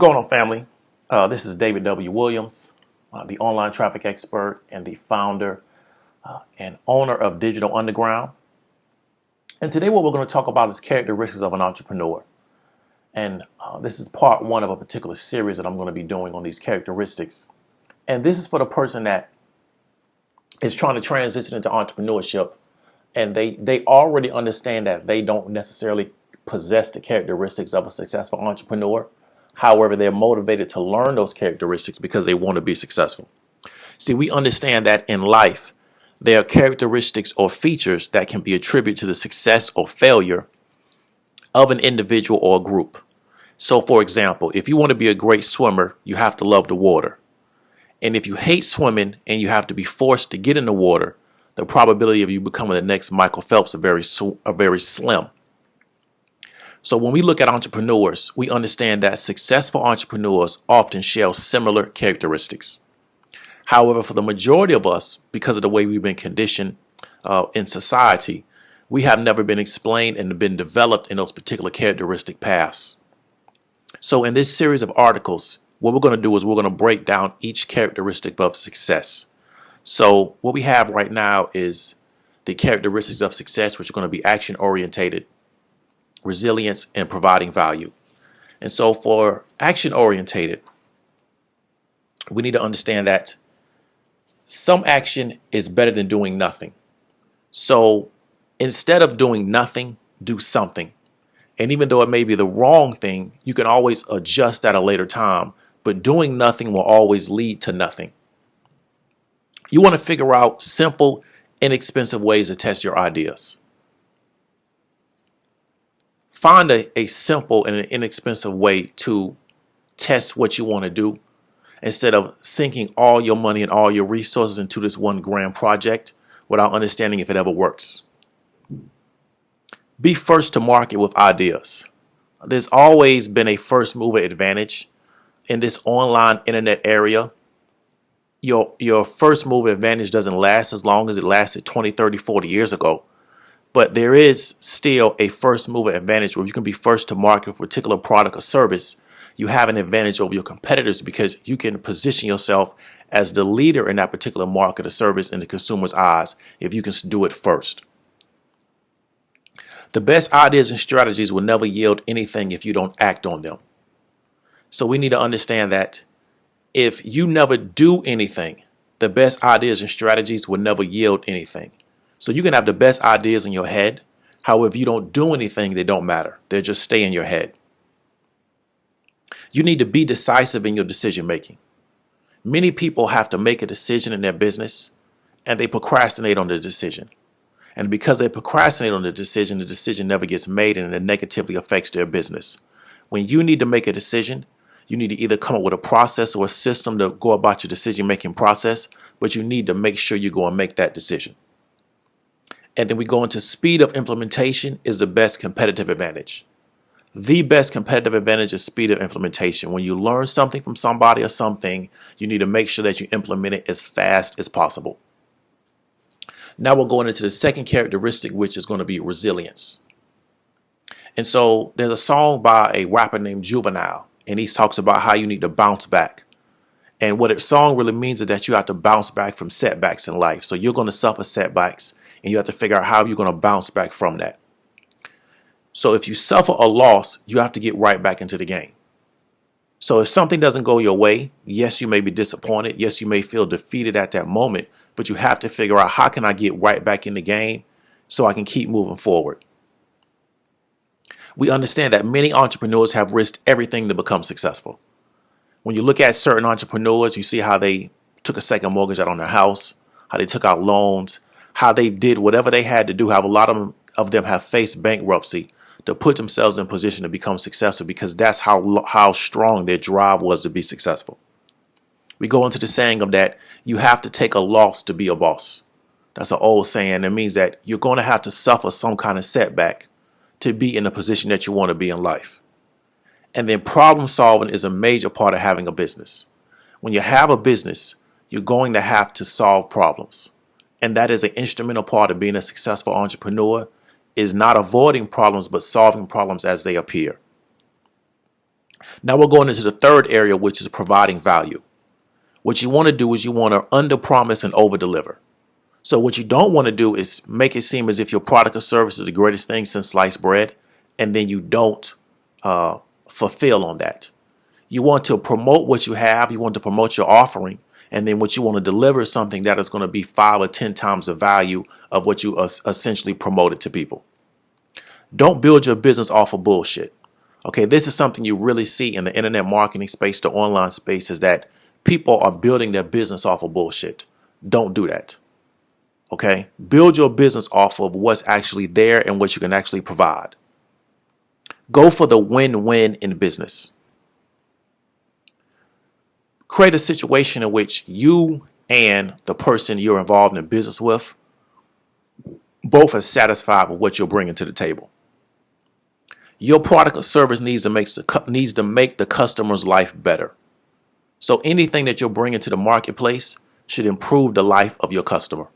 going on, family? This is David W. Williams, the online traffic expert and the founder and owner of Digital Underground. And today what we're going to talk about is characteristics of an entrepreneur. And this is part one of a particular series that I'm going to be doing on these characteristics. And this is for the person that is trying to transition into entrepreneurship, and they already understand that they don't necessarily possess the characteristics of a successful entrepreneur. However, they're motivated to learn those characteristics because they want to be successful. See, we understand that in life, there are characteristics or features that can be attributed to the success or failure of an individual or a group. So, for example, if you want to be a great swimmer, you have to love the water. And if you hate swimming and you have to be forced to get in the water, the probability of you becoming the next Michael Phelps are very slim. So when we look at entrepreneurs, we understand that successful entrepreneurs often share similar characteristics. However, for the majority of us, because of the way we've been conditioned in society, we have never been explained and been developed in those particular characteristic paths. So in this series of articles, what we're going to do is we're going to break down each characteristic of success. So what we have right now is the characteristics of success, which are going to be action orientated, resilience, and providing value. And so for action orientated, we need to understand that some action is better than doing nothing. So instead of doing nothing, do something. And even though it may be the wrong thing, you can always adjust at a later time, but doing nothing will always lead to nothing. You want to figure out simple, inexpensive ways to test your ideas. Find a simple and an inexpensive way to test what you want to do instead of sinking all your money and all your resources into this one grand project without understanding if it ever works. Be first to market with ideas. There's always been a first mover advantage in this online internet area. Your first mover advantage doesn't last as long as it lasted 20, 30, 40 years ago. But there is still a first mover advantage where you can be first to market with a particular product or service. You have an advantage over your competitors because you can position yourself as the leader in that particular market or service in the consumer's eyes if you can do it first. The best ideas and strategies will never yield anything if you don't act on them. So we need to understand that if you never do anything, the best ideas and strategies will never yield anything. So you can have the best ideas in your head. However, if you don't do anything, they don't matter. They just stay in your head. You need to be decisive in your decision making. Many people have to make a decision in their business and they procrastinate on the decision. And because they procrastinate on the decision never gets made and it negatively affects their business. When you need to make a decision, you need to either come up with a process or a system to go about your decision making process, but you need to make sure you go and make that decision. And then we go into speed of implementation is the best competitive advantage. The best competitive advantage is speed of implementation. When you learn something from somebody or something, you need to make sure that you implement it as fast as possible. Now we're going into the second characteristic, which is going to be resilience. And so there's a song by a rapper named Juvenile, and he talks about how you need to bounce back. And what the song really means is that you have to bounce back from setbacks in life. So you're going to suffer setbacks. And you have to figure out how you're going to bounce back from that. So if you suffer a loss, you have to get right back into the game. So if something doesn't go your way, yes, you may be disappointed. Yes, you may feel defeated at that moment, but you have to figure out how can I get right back in the game so I can keep moving forward. We understand that many entrepreneurs have risked everything to become successful. When you look at certain entrepreneurs, you see how they took a second mortgage out on their house, how they took out loans, how they did whatever they had to do, how a lot of them have faced bankruptcy to put themselves in position to become successful because that's how strong their drive was to be successful. We go into the saying of that you have to take a loss to be a boss. That's an old saying. It means that you're going to have to suffer some kind of setback to be in the position that you want to be in life. And then problem solving is a major part of having a business. When you have a business, you're going to have to solve problems. And that is an instrumental part of being a successful entrepreneur, is not avoiding problems, but solving problems as they appear. Now we're going into the third area, which is providing value. What you want to do is you want to under promise and over deliver. So what you don't want to do is make it seem as if your product or service is the greatest thing since sliced bread, and then you don't fulfill on that. You want to promote what you have. You want to promote your offering. And then what you want to deliver is something that is going to be 5 or 10 times the value of what you essentially promoted to people. Don't build your business off of bullshit. Okay, this is something you really see in the internet marketing space, the online space, is that people are building their business off of bullshit. Don't do that. Okay, build your business off of what's actually there and what you can actually provide. Go for the win-win in business. Create a situation in which you and the person you're involved in business with both are satisfied with what you're bringing to the table. Your product or service needs to make the customer's life better. So anything that you're bringing to the marketplace should improve the life of your customer.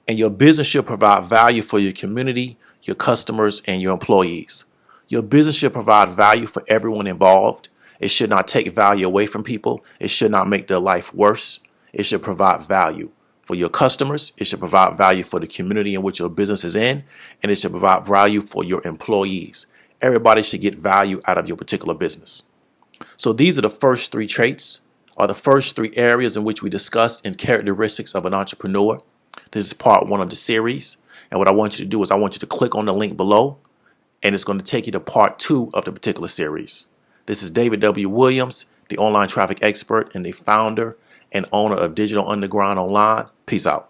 And your business should provide value for your community, your customers, and your employees. Your business should provide value for everyone involved. It should not take value away from people. It should not make their life worse. It should provide value for your customers. It should provide value for the community in which your business is in. And it should provide value for your employees. Everybody should get value out of your particular business. So these are the first 3 traits, or the first 3 areas in which we discussed in characteristics of an entrepreneur. This is part 1 of the series. And what I want you to do is I want you to click on the link below, and it's going to take you to part 2 of the particular series. This is David W. Williams, the online traffic expert and the founder and owner of Digital Underground Online. Peace out.